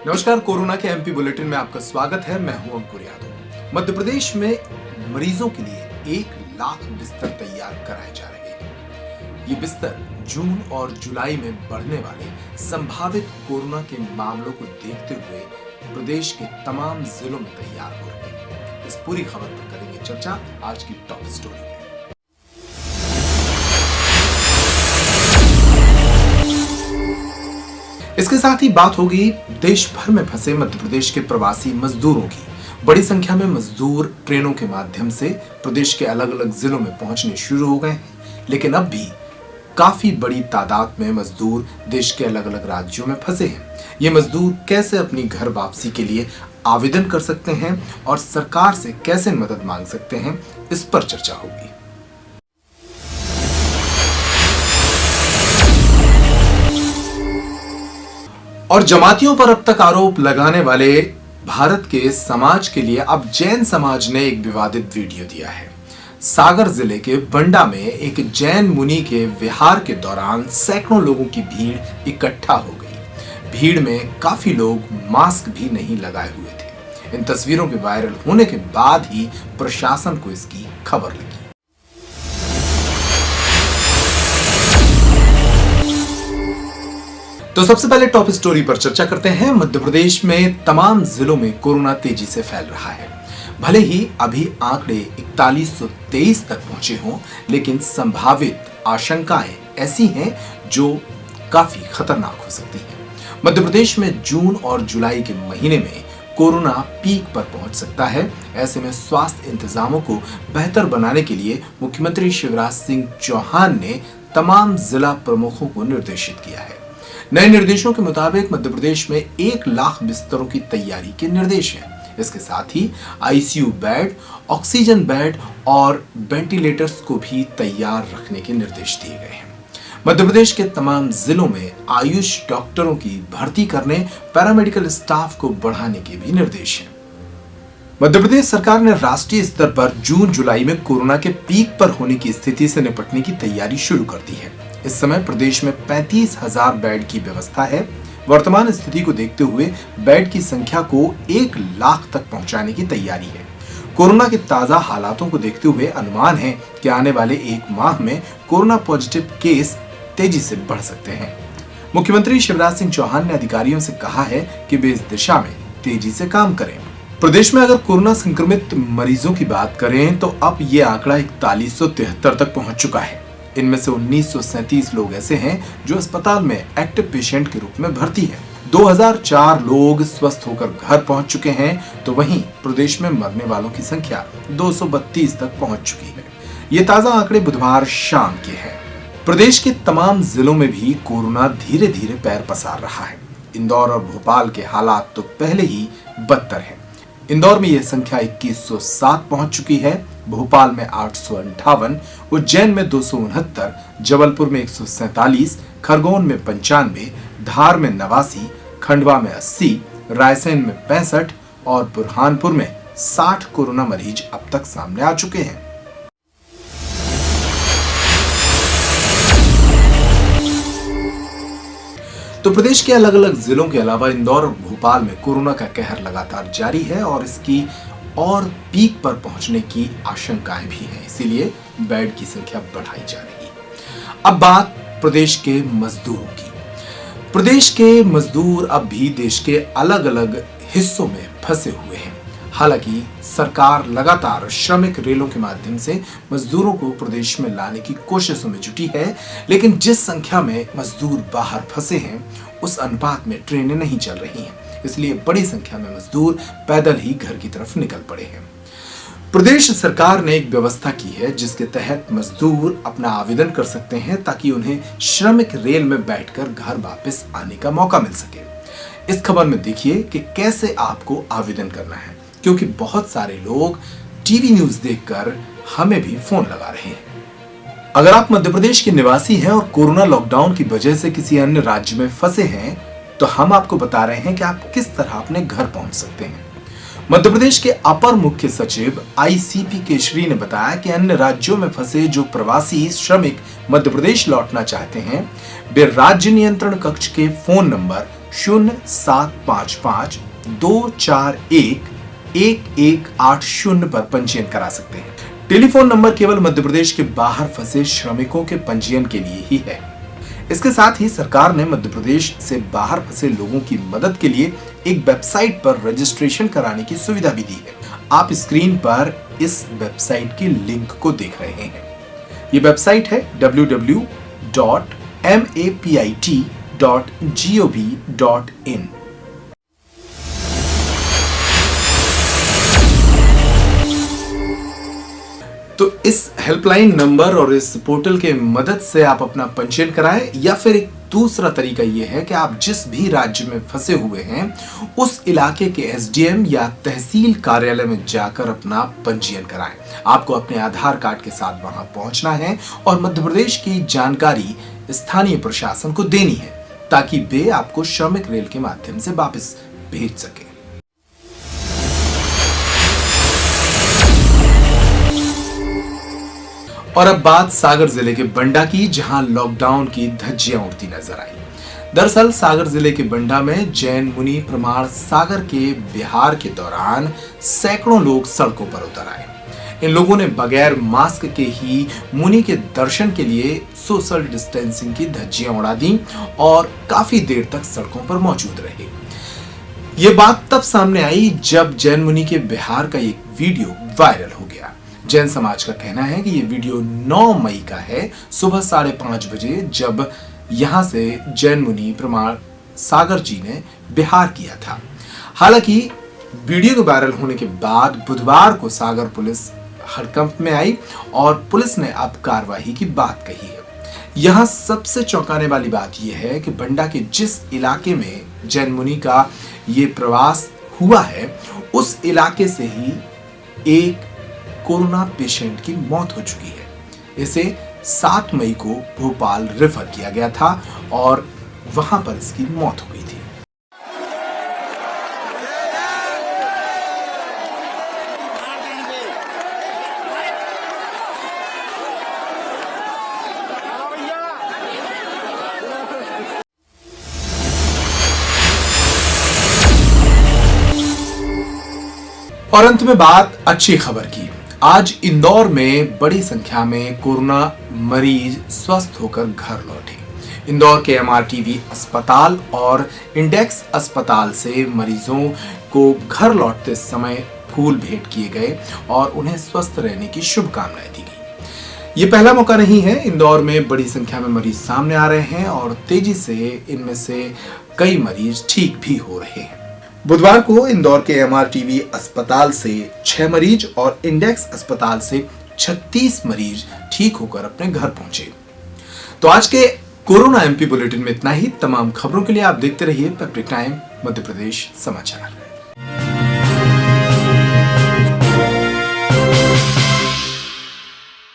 नमस्कार, कोरोना के MP bulletin में आपका स्वागत है। मैं हूं अंकुर यादव। मध्य प्रदेश में मरीजों के लिए 1 लाख बिस्तर तैयार कराए जा रहे हैं। ये बिस्तर जून और जुलाई में बढ़ने वाले संभावित कोरोना के मामलों को देखते हुए प्रदेश के तमाम जिलों में तैयार हो रहे हैं। इस पूरी खबर पर करेंगे चर्चा आज की टॉप स्टोरी में। इसके साथ ही बात होगी देश भर में फंसे मध्य प्रदेश के प्रवासी मजदूरों की। बड़ी संख्या में मजदूर ट्रेनों के माध्यम से प्रदेश के अलग अलग जिलों में पहुंचने शुरू हो गए हैं, लेकिन अब भी काफी बड़ी तादाद में मजदूर देश के अलग अलग राज्यों में फंसे हैं। ये मजदूर कैसे अपनी घर वापसी के लिए आवेदन कर सकते हैं और सरकार से कैसे मदद मांग सकते हैं, इस पर चर्चा होगी। और जमातियों पर अब तक आरोप लगाने वाले भारत के समाज के लिए अब जैन समाज ने एक विवादित वीडियो दिया है। सागर जिले के बंडा में एक जैन मुनि के विहार के दौरान सैकड़ों लोगों की भीड़ इकट्ठा हो गई। भीड़ में काफी लोग मास्क भी नहीं लगाए हुए थे। इन तस्वीरों के वायरल होने के बाद ही प्रशासन को इसकी खबर लगी। तो सबसे पहले टॉप स्टोरी पर चर्चा करते हैं। मध्य प्रदेश में तमाम जिलों में कोरोना तेजी से फैल रहा है। भले ही अभी आंकड़े 4123 तक पहुंचे हों, लेकिन संभावित आशंकाएं ऐसी हैं जो काफी खतरनाक हो सकती हैं। मध्य प्रदेश में जून और जुलाई के महीने में कोरोना पीक पर पहुंच सकता है। ऐसे में स्वास्थ्य इंतजामों को बेहतर बनाने के लिए मुख्यमंत्री शिवराज सिंह चौहान ने तमाम जिला प्रमुखों को निर्देशित किया है। नए निर्देशों के मुताबिक मध्य प्रदेश में 1 लाख बिस्तरों की तैयारी के निर्देश हैं। इसके साथ ही आईसीयू बेड, ऑक्सीजन बेड और वेंटिलेटर्स को भी तैयार रखने के निर्देश दिए गए हैं। मध्य प्रदेश के तमाम जिलों में आयुष डॉक्टरों की भर्ती करने, पैरामेडिकल स्टाफ को बढ़ाने के भी निर्देश हैं। मध्य प्रदेश सरकार ने राष्ट्रीय स्तर पर जून जुलाई में कोरोना के पीक पर होने की स्थिति से निपटने की तैयारी शुरू कर दी है। इस समय प्रदेश में 35,000 बेड की व्यवस्था है। वर्तमान स्थिति को देखते हुए बेड की संख्या को 1 लाख तक पहुंचाने की तैयारी है। कोरोना के ताजा हालातों को देखते हुए अनुमान है कि आने वाले 1 माह में कोरोना पॉजिटिव केस तेजी से बढ़ सकते हैं। मुख्यमंत्री शिवराज सिंह चौहान ने अधिकारियों से कहा है कि वे इस दिशा में तेजी से काम करें। प्रदेश में अगर कोरोना संक्रमित मरीजों की बात करें तो अब ये आंकड़ा 4173 तक पहुंच चुका है। इनमें से 1937 लोग ऐसे हैं जो अस्पताल में एक्टिव पेशेंट के रूप में भर्ती हैं। 2004 लोग स्वस्थ होकर घर पहुंच चुके हैं, तो वहीं प्रदेश में मरने वालों की संख्या 232 तक पहुंच चुकी है। ये ताजा आंकड़े बुधवार शाम के हैं। प्रदेश के तमाम जिलों में भी कोरोना धीरे धीरे पैर पसार रहा है। इंदौर और भोपाल के हालात तो पहले ही बदतर है। इंदौर में यह संख्या 2107 पहुंच चुकी है, भोपाल में 858, उज्जैन में 269, जबलपुर में 147, खरगोन में 95, धार में 89, खंडवा में 80, रायसेन में 65 और बुरहानपुर में 60 कोरोना मरीज अब तक सामने आ चुके हैं। तो प्रदेश के अलग अलग जिलों के अलावा इंदौर और भोपाल में कोरोना का कहर लगातार जारी है और इसकी और पीक पर पहुंचने की आशंकाएं भी हैं। इसीलिए बेड की संख्या बढ़ाई जा रही है। अब बात प्रदेश के मजदूरों की। प्रदेश के मजदूर अब भी देश के अलग अलग हिस्सों में फंसे हुए हैं। हालांकि सरकार लगातार श्रमिक रेलों के माध्यम से मजदूरों को प्रदेश में लाने की कोशिशों में जुटी है, लेकिन जिस संख्या में मजदूर बाहर फंसे हैं उस अनुपात में ट्रेनें नहीं चल रही हैं। इसलिए बड़ी संख्या में मजदूर पैदल ही घर की तरफ निकल पड़े हैं। प्रदेश सरकार ने एक व्यवस्था की है जिसके तहत मजदूर अपना आवेदन कर सकते हैं ताकि उन्हें श्रमिक रेल में बैठकर घर वापस आने का मौका मिल सके। इस खबर में देखिए कि कैसे आपको आवेदन करना है, क्योंकि बहुत सारे लोग टीवी न्यूज देखकर हमें भी फोन लगा रहे हैं। अगर आप मध्य प्रदेश के निवासी हैं और कोरोना लॉकडाउन की वजह से किसी अन्य राज्य में फंसे हैं, तो हम आपको बता रहे हैं कि आप किस तरह अपने घर पहुंच सकते हैं। मध्य प्रदेश के अपर मुख्य सचिव आईसीपी केशरी ने बताया कि अन्य राज्यों में फंसे जो प्रवासी श्रमिक मध्य प्रदेश लौटना चाहते हैं, वे राज्य नियंत्रण कक्ष के फोन नंबर 0755-241-1180 पर पंजीयन करा सकते हैं। टेलीफोन नंबर केवल मध्य प्रदेश के बाहर फंसे श्रमिकों के पंजीयन के लिए ही है। इसके साथ ही सरकार ने मध्य प्रदेश से बाहर फंसे लोगों की मदद के लिए एक वेबसाइट पर रजिस्ट्रेशन कराने की सुविधा भी दी है। आप स्क्रीन पर इस वेबसाइट की लिंक को देख रहे हैं। ये वेबसाइट है www.mapit.gov.in। तो इस हेल्पलाइन नंबर और इस पोर्टल के मदद से आप अपना पंजीयन कराएं, या फिर एक दूसरा तरीका यह है कि आप जिस भी राज्य में फंसे हुए हैं उस इलाके के एसडीएम या तहसील कार्यालय में जाकर अपना पंजीयन कराएं। आपको अपने आधार कार्ड के साथ वहां पहुंचना है और मध्य प्रदेश की जानकारी स्थानीय प्रशासन को देनी है, ताकि वे आपको श्रमिक रेल के माध्यम से वापस भेज सके। और अब बात सागर जिले के बंडा की, जहां लॉकडाउन की धज्जियां उड़ती नजर आई। दरअसल सागर जिले के बंडा में जैन मुनि प्रमाण सागर के विहार के दौरान सैकड़ों लोग सड़कों पर उतर आए। इन लोगों ने बगैर मास्क के ही मुनि के दर्शन के लिए सोशल डिस्टेंसिंग की धज्जियां उड़ा दी और काफी देर तक सड़कों पर मौजूद रहे। ये बात तब सामने आई जब जैन मुनि के विहार का एक वीडियो वायरल हो गया। जैन समाज का कहना है कि ये वीडियो 9 मई का है, सुबह 5:30 बजे, जब यहां से जैन मुनि प्रमाण सागर जी ने विहार किया था। हालांकि वीडियो के वायरल होने के बाद बुधवार को सागर पुलिस हड़कंप में आई और पुलिस ने अब कार्रवाई की बात कही है। यहां सबसे चौंकाने वाली बात यह है कि बंडा के जिस इलाके में जैन मुनि का ये प्रवास हुआ है, उस इलाके से ही एक कोरोना पेशेंट की मौत हो चुकी है। इसे 7 मई को भोपाल रेफर किया गया था और वहां पर इसकी मौत हो गई थी। और अंत में बात अच्छी खबर की। आज इंदौर में बड़ी संख्या में कोरोना मरीज स्वस्थ होकर घर लौटे। इंदौर के एमआरटीवी अस्पताल और इंडेक्स अस्पताल से मरीजों को घर लौटते समय फूल भेंट किए गए और उन्हें स्वस्थ रहने की शुभकामनाएं दी गई। ये पहला मौका नहीं है। इंदौर में बड़ी संख्या में मरीज सामने आ रहे हैं और तेजी से इनमें से कई मरीज ठीक भी हो रहे हैं। बुधवार को इंदौर के एमआरटीवी अस्पताल से 6 मरीज और इंडेक्स अस्पताल से 36 मरीज ठीक होकर अपने घर पहुंचे। तो आज के कोरोना एमपी बुलेटिन में इतना ही। तमाम खबरों के लिए आप देखते रहिए पब्लिक टाइम मध्य प्रदेश समाचार।